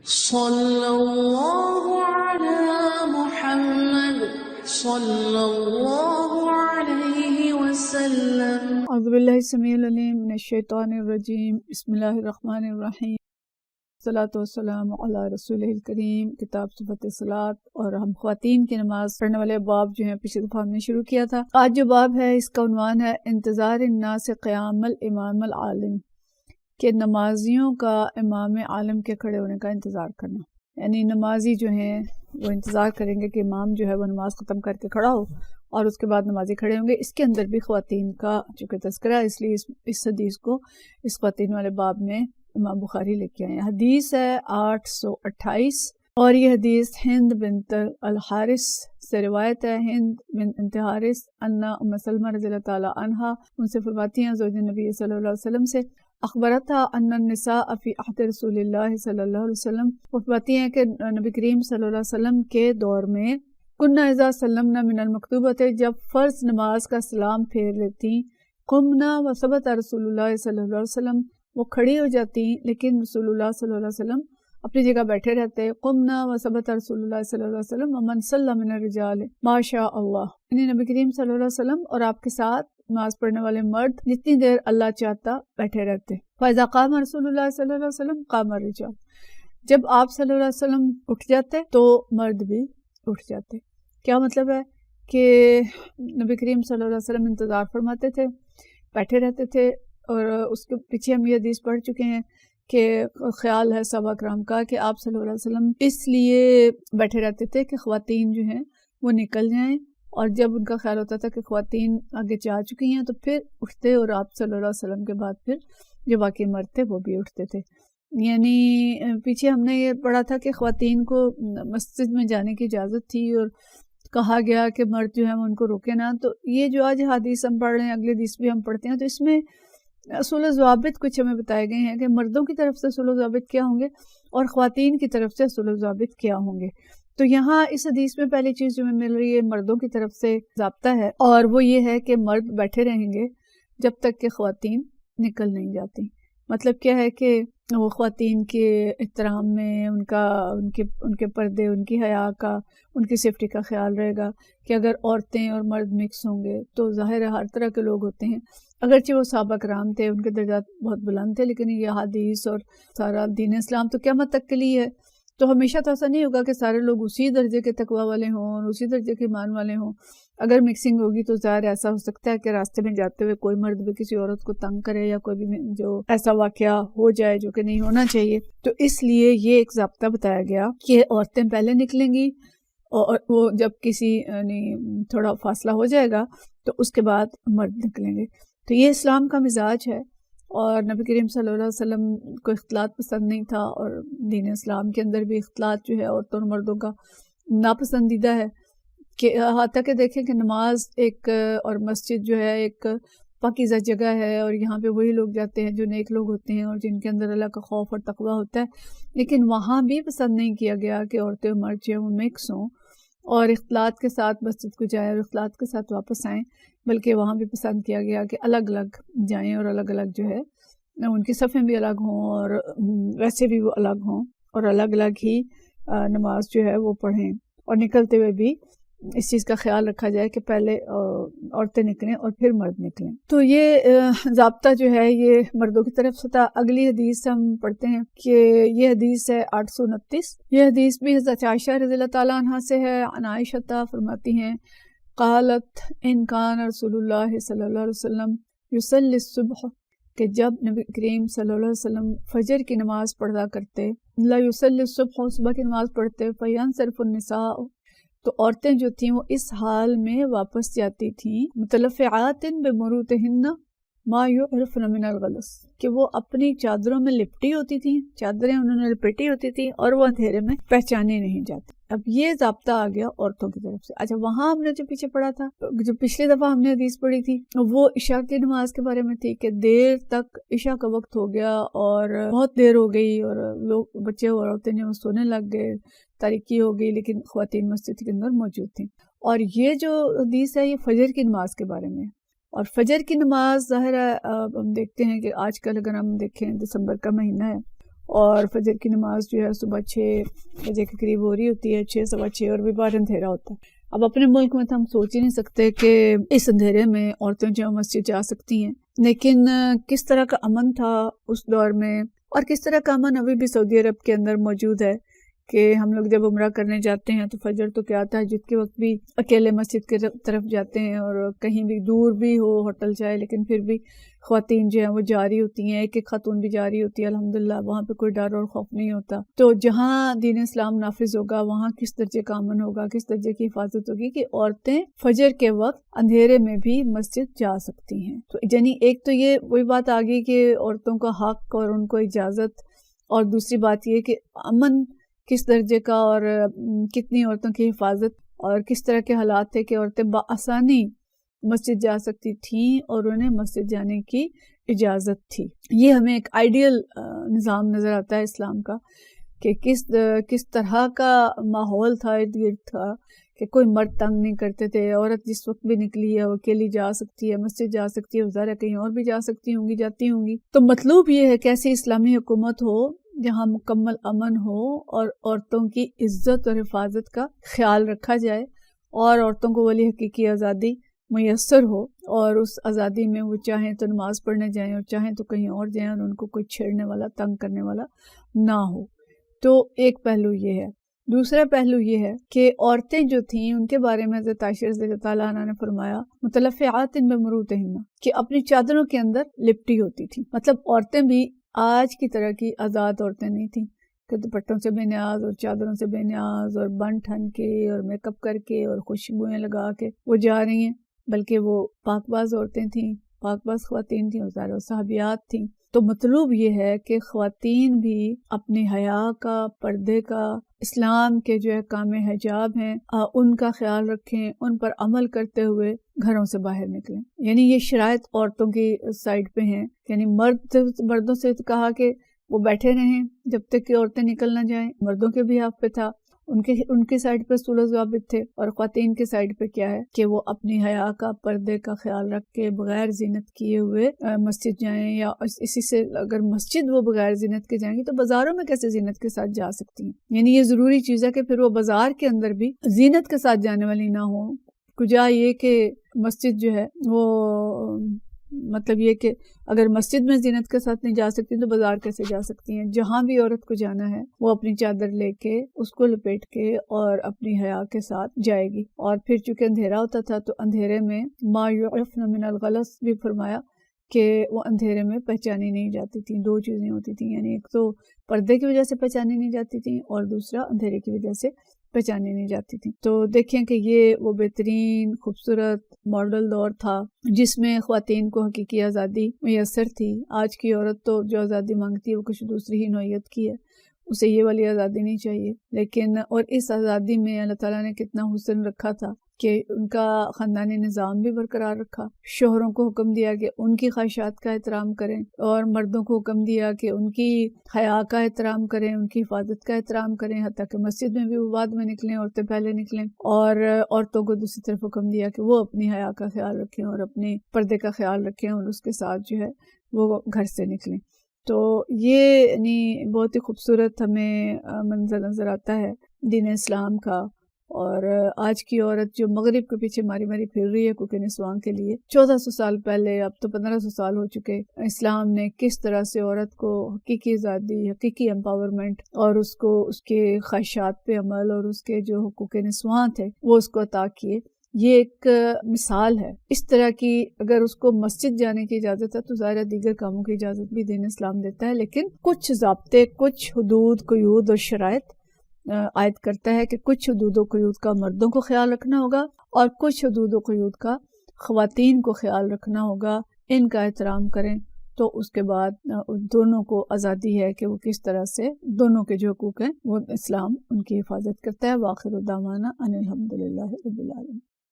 صلی اللہ علی محمد صلی اللہ علیہ وسلم۔ اعوذ باللہ السمیع العلیم من الشیطان الرجیم، بسم اللہ الرحمن الرحیم، الصلاۃ والسلام علی رسول الکریم۔ کتاب صفت صلاۃ، اور ہم خواتین کی نماز پڑھنے والے باب جو ہیں پچھلی دفعہ ہم نے شروع کیا تھا۔ آج جو باب ہے اس کا عنوان ہے انتظار الناس قیام الامام العالم، کہ نمازیوں کا امام عالم کے کھڑے ہونے کا انتظار کرنا، یعنی نمازی جو ہیں وہ انتظار کریں گے کہ امام جو ہے وہ نماز ختم کر کے کھڑا ہو اور اس کے بعد نمازی کھڑے ہوں گے۔ اس کے اندر بھی خواتین کا چونکہ تذکرہ ہے، اس لیے اس حدیث کو اس خواتین والے باب میں امام بخاری لے کے آئے ہیں۔ حدیث ہے 828، اور یہ حدیث ہند بنت الحارث سے روایت ہے۔ ہند بنت حارث انا ام سلمہ رضی اللہ تعالی عنہا ان سے فرماتی ہیں، زوج نبی صلی اللہ علیہ وسلم سے، اخبرتها ان النساء فی عہد رسول اللہ صلی اللہ علیہ وسلم، وہ فرماتی ہیں کہ نبی کریم صلی اللہ علیہ وسلم کے دور میں کننا اذا سلمنا من المکتوبۃ، جب فرض نماز کا سلام پھیر لیتی، قمنا وثبت رسول اللہ صلی اللہ علیہ وسلم، وہ کھڑی ہو جاتی لیکن رسول اللہ صلی اللہ علیہ وسلم اپنی جگہ بیٹھے رہتے۔ قمنا وثبت رسول اللہ صلی اللہ علیہ وسلم ومن صلی من الرجال ما شاء اللہ، یعنی نبی کریم صلی اللہ علیہ وسلم اور آپ کے ساتھ نماز پڑھنے والے مرد جتنی دیر اللہ چاہتا بیٹھے رہتے۔ فَإِذَا قَامَ رسول اللہ صلی اللہ علیہ وسلم قَامَ الرِّجَالُ، جب آپ صلی اللہ علیہ وسلم اٹھ جاتے تو مرد بھی اٹھ جاتے۔ کیا مطلب ہے کہ نبی کریم صلی اللہ علیہ وسلم انتظار فرماتے تھے، بیٹھے رہتے تھے، اور اس کے پیچھے ہم یہ حدیث پڑھ چکے ہیں کہ خیال ہے صحابہ کرام کا کہ آپ صلی اللہ علیہ وسلم اس لیے بیٹھے رہتے تھے کہ خواتین جو ہیں وہ نکل جائیں، اور جب ان کا خیال ہوتا تھا کہ خواتین آگے جا چکی ہیں تو پھر اٹھتے، اور آپ صلی اللہ علیہ وسلم کے بعد پھر جو باقی مرد تھے وہ بھی اٹھتے تھے۔ یعنی پیچھے ہم نے یہ پڑھا تھا کہ خواتین کو مسجد میں جانے کی اجازت تھی اور کہا گیا کہ مرد جو ہیں وہ ان کو روکے نہ۔ تو یہ جو آج حدیث ہم پڑھ رہے ہیں، اگلے حدیث بھی ہم پڑھتے ہیں، تو اس میں اصول و ضوابط کچھ ہمیں بتائے گئے ہیں کہ مردوں کی طرف سے اصول و ضوابط کیا ہوں گے اور خواتین کی طرف سے اصول و ضوابط کیا ہوں گے۔ تو یہاں اس حدیث میں پہلی چیز جو ہمیں مل رہی ہے مردوں کی طرف سے ضابطہ ہے، اور وہ یہ ہے کہ مرد بیٹھے رہیں گے جب تک کہ خواتین نکل نہیں جاتی۔ مطلب کیا ہے کہ وہ خواتین کے احترام میں ان کے پردے، ان کی حیا کا، ان کی سیفٹی کا خیال رہے گا کہ اگر عورتیں اور مرد مکس ہوں گے تو ظاہر ہے ہر طرح کے لوگ ہوتے ہیں، اگرچہ وہ صحابہ کرام تھے، ان کے درجات بہت بلند تھے، لیکن یہ حدیث اور سارا دین اسلام تو قیامت تک کے لیے ہے، تو ہمیشہ تو ایسا نہیں ہوگا کہ سارے لوگ اسی درجے کے تقوی والے ہوں اور اسی درجے کے ایمان والے ہوں۔ اگر مکسنگ ہوگی تو ظاہر ایسا ہو سکتا ہے کہ راستے میں جاتے ہوئے کوئی مرد بھی کسی عورت کو تنگ کرے، یا کوئی بھی جو ایسا واقعہ ہو جائے جو کہ نہیں ہونا چاہیے۔ تو اس لیے یہ ایک ضابطہ بتایا گیا کہ عورتیں پہلے نکلیں گی، اور وہ جب کسی یعنی تھوڑا فاصلہ ہو جائے گا تو اس کے بعد مرد نکلیں گے۔ تو یہ اسلام کا مزاج ہے، اور نبی کریم صلی اللہ علیہ وسلم کو اختلاط پسند نہیں تھا، اور دین اسلام کے اندر بھی اختلاط جو ہے عورتوں اور مردوں کا ناپسندیدہ ہے، کہ حتیٰ کہ دیکھیں کہ نماز ایک اور مسجد جو ہے ایک پاکیزہ جگہ ہے، اور یہاں پہ وہی لوگ جاتے ہیں جو نیک لوگ ہوتے ہیں اور جن کے اندر اللہ کا خوف اور تقویٰ ہوتا ہے، لیکن وہاں بھی پسند نہیں کیا گیا کہ عورتیں اور مرد جو ہیں وہ مکس ہوں اور اختلاط کے ساتھ مسجد کو جائیں اور اختلاط کے ساتھ واپس آئیں، بلکہ وہاں بھی پسند کیا گیا کہ الگ الگ جائیں، اور الگ الگ جو ہے ان کی صفیں بھی الگ ہوں اور ویسے بھی وہ الگ ہوں، اور الگ الگ ہی نماز جو ہے وہ پڑھیں، اور نکلتے ہوئے بھی اس چیز کا خیال رکھا جائے کہ پہلے عورتیں نکلیں اور پھر مرد نکلیں۔ تو یہ ضابطہ جو ہے یہ مردوں کی طرف سے تھا۔ اگلی حدیث ہم پڑھتے ہیں کہ یہ حدیث ہے 829، یہ حدیث بھی حضرت عائشہ رضی اللہ تعالیٰ عنہ سے ہے۔ عن عائشہ فرماتی ہیں، قالت ان کان رسول اللہ صلی اللہ علیہ وسلم یصلی الصبح، کہ جب نبی کریم صلی اللہ علیہ وسلم فجر کی نماز پڑھا کرتے، لا یصلی الصبح، صبح کی نماز پڑھتے، فینصرف النساء، تو عورتیں جو تھیں وہ اس حال میں واپس جاتی تھیں، متلفعات بمروطہن ما یعرفن من الغلس، کہ وہ اپنی چادروں میں لپٹی ہوتی تھیں، چادریں انہوں نے لپٹی ہوتی تھیں اور وہ اندھیرے میں پہچانی نہیں جاتی۔ اب یہ ضابطہ آ گیا عورتوں کی طرف سے۔ اچھا، وہاں ہم نے جو پیچھے پڑھا تھا، جو پچھلی دفعہ ہم نے حدیث پڑھی تھی، وہ عشاء کی نماز کے بارے میں تھی کہ دیر تک عشاء کا وقت ہو گیا اور بہت دیر ہو گئی، اور لوگ بچے اور عورتیں جو سونے لگ گئے، تاریکی ہو گئی، لیکن خواتین مسجد کے اندر موجود تھیں۔ اور یہ جو حدیث ہے یہ فجر کی نماز کے بارے میں، اور فجر کی نماز ظاہر ہے ہم دیکھتے ہیں کہ آج کل اگر ہم دیکھیں دسمبر کا مہینہ ہے اور فجر کی نماز جو ہے صبح 6 بجے کے قریب ہو رہی ہوتی ہے، 6 سوا 6، اور بھی باہر اندھیرا ہوتا ہے۔ اب اپنے ملک میں تو ہم سوچ ہی نہیں سکتے کہ اس اندھیرے میں عورتیں جو مسجد جا سکتی ہیں، لیکن کس طرح کا امن تھا اس دور میں، اور کس طرح کا امن ابھی بھی سعودی عرب کے اندر موجود ہے کہ ہم لوگ جب عمرہ کرنے جاتے ہیں تو فجر تو کیا تہجد کے وقت بھی اکیلے مسجد کی طرف جاتے ہیں، اور کہیں بھی دور بھی ہو ہوٹل چاہے، لیکن پھر بھی خواتین جو ہیں وہ جاری ہوتی ہیں، ایک ایک خاتون بھی جاری ہوتی ہے الحمدللہ، وہاں پہ کوئی ڈر اور خوف نہیں ہوتا۔ تو جہاں دین اسلام نافذ ہوگا وہاں کس درجے کا امن ہوگا، کس درجے کی حفاظت ہوگی کہ عورتیں فجر کے وقت اندھیرے میں بھی مسجد جا سکتی ہیں۔ تو یعنی ایک تو یہ وہی بات آ گئی کہ عورتوں کا حق اور ان کو اجازت، اور دوسری بات یہ کہ امن کس درجے کا، اور کتنی عورتوں کی حفاظت، اور کس طرح کے حالات تھے کہ عورتیں بآسانی مسجد جا سکتی تھیں اور انہیں مسجد جانے کی اجازت تھی۔ یہ ہمیں ایک آئیڈیل نظام نظر آتا ہے اسلام کا کہ کس طرح کا ماحول تھا، ارد گرد تھا کہ کوئی مرد تنگ نہیں کرتے تھے، عورت جس وقت بھی نکلی ہے وہ اکیلی جا سکتی ہے، مسجد جا سکتی ہے، ظاہر ہے کہیں اور بھی جا سکتی ہوں گی، جاتی ہوں گی۔ تو مطلوب یہ ہے کہ ایسی اسلامی حکومت ہو جہاں مکمل امن ہو اور عورتوں کی عزت اور حفاظت کا خیال رکھا جائے، اور عورتوں کو ولی حقیقی آزادی میسر ہو، اور اس آزادی میں وہ چاہیں تو نماز پڑھنے جائیں اور چاہیں تو کہیں اور جائیں، اور ان کو کوئی چھیڑنے والا، تنگ کرنے والا نہ ہو۔ تو ایک پہلو یہ ہے۔ دوسرا پہلو یہ ہے کہ عورتیں جو تھیں ان کے بارے میں حضرت عائشہ رضی اللہ تعالیٰ عنہ نے فرمایا متلفعات بمروطہن، کہ اپنی چادروں کے اندر لپٹی ہوتی تھی۔ مطلب عورتیں بھی آج کی طرح کی آزاد عورتیں نہیں تھیں کہ دوپٹوں سے بے نیاز اور چادروں سے بے نیاز اور بن ٹھن کے اور میک اپ کر کے اور خوشبوئیں لگا کے وہ جا رہی ہیں، بلکہ وہ پاک باز عورتیں تھیں، پاک باز خواتین تھیں، اور صحابیات تھیں۔ تو مطلوب یہ ہے کہ خواتین بھی اپنی حیا کا، پردے کا، اسلام کے جو احکام حجاب ہیں ان کا خیال رکھیں، ان پر عمل کرتے ہوئے گھروں سے باہر نکلیں۔ یعنی یہ شرائط عورتوں کی سائڈ پہ ہیں، یعنی مردوں سے کہا کہ وہ بیٹھے رہیں جب تک کہ عورتیں نکل نہ جائیں، مردوں کے بھی حق پہ تھا، ان کی سائڈ پہ اصول و ضوابط تھے، اور خواتین کی سائڈ پہ کیا ہے کہ وہ اپنی حیا کا، پردے کا خیال رکھ کے بغیر زینت کیے ہوئے مسجد جائیں، یا اسی سے اگر مسجد وہ بغیر زینت کے جائیں گی تو بازاروں میں کیسے زینت کے ساتھ جا سکتی ہیں؟ یعنی یہ ضروری چیز ہے کہ پھر وہ بازار کے اندر بھی زینت کے ساتھ جانے والی نہ ہوں۔ کجا یہ کہ مسجد جو ہے وہ مطلب یہ کہ اگر مسجد میں زینت کے ساتھ نہیں جا سکتی تو بازار کیسے جا سکتی ہیں؟ جہاں بھی عورت کو جانا ہے وہ اپنی چادر لے کے، اس کو لپیٹ کے اور اپنی حیا کے ساتھ جائے گی۔ اور پھر چونکہ اندھیرا ہوتا تھا تو اندھیرے میں ما یعرفن من الغلس بھی فرمایا کہ وہ اندھیرے میں پہچانی نہیں جاتی تھیں۔ دو چیزیں ہوتی تھیں، یعنی ایک تو پردے کی وجہ سے پہچانی نہیں جاتی تھیں، اور دوسرا اندھیرے کی وجہ سے پہچانی نہیں جاتی تھی۔ تو دیکھیں کہ یہ وہ بہترین خوبصورت ماڈل دور تھا جس میں خواتین کو حقیقی آزادی میسر تھی۔ آج کی عورت تو جو آزادی مانگتی ہے وہ کچھ دوسری ہی نوعیت کی ہے، اسے یہ والی آزادی نہیں چاہیے۔ لیکن اور اس آزادی میں اللہ تعالیٰ نے کتنا حسن رکھا تھا کہ ان کا خاندانی نظام بھی برقرار رکھا۔ شوہروں کو حکم دیا کہ ان کی خواہشات کا احترام کریں، اور مردوں کو حکم دیا کہ ان کی حیا کا احترام کریں، ان کی حفاظت کا احترام کریں، حتیٰ کہ مسجد میں بھی وہ بعد میں نکلیں، عورتیں پہلے نکلیں۔ اور عورتوں کو دوسری طرف حکم دیا کہ وہ اپنی حیا کا خیال رکھیں اور اپنے پردے کا خیال رکھیں، اور اس کے ساتھ جو ہے وہ گھر سے نکلیں۔ تو یہ یعنی بہت ہی خوبصورت ہمیں منظر نظر آتا ہے دین اسلام کا۔ اور آج کی عورت جو مغرب کے پیچھے ماری ماری پھر رہی ہے کوکے نسواں کے لیے، 1400 سال پہلے، اب تو 1500 سال ہو چکے، اسلام نے کس طرح سے عورت کو حقیقی آزادی، حقیقی امپاورمنٹ، اور اس کو اس کے خواہشات پہ عمل اور اس کے جو حقوق نسواں تھے وہ اس کو عطا کیے۔ یہ ایک مثال ہے۔ اس طرح کی اگر اس کو مسجد جانے کی اجازت ہے تو ظاہر دیگر کاموں کی اجازت بھی دین اسلام دیتا ہے، لیکن کچھ ضابطے، کچھ حدود، قیود اور شرائط عائد کرتا ہے کہ کچھ حدود و قیود کا مردوں کو خیال رکھنا ہوگا اور کچھ حدود و قیود کا خواتین کو خیال رکھنا ہوگا۔ ان کا احترام کریں تو اس کے بعد دونوں کو آزادی ہے کہ وہ کس طرح سے دونوں کے جو حقوق ہیں وہ اسلام ان کی حفاظت کرتا ہے۔ وآخر دعوانا ان الحمدللہ رب العالمین۔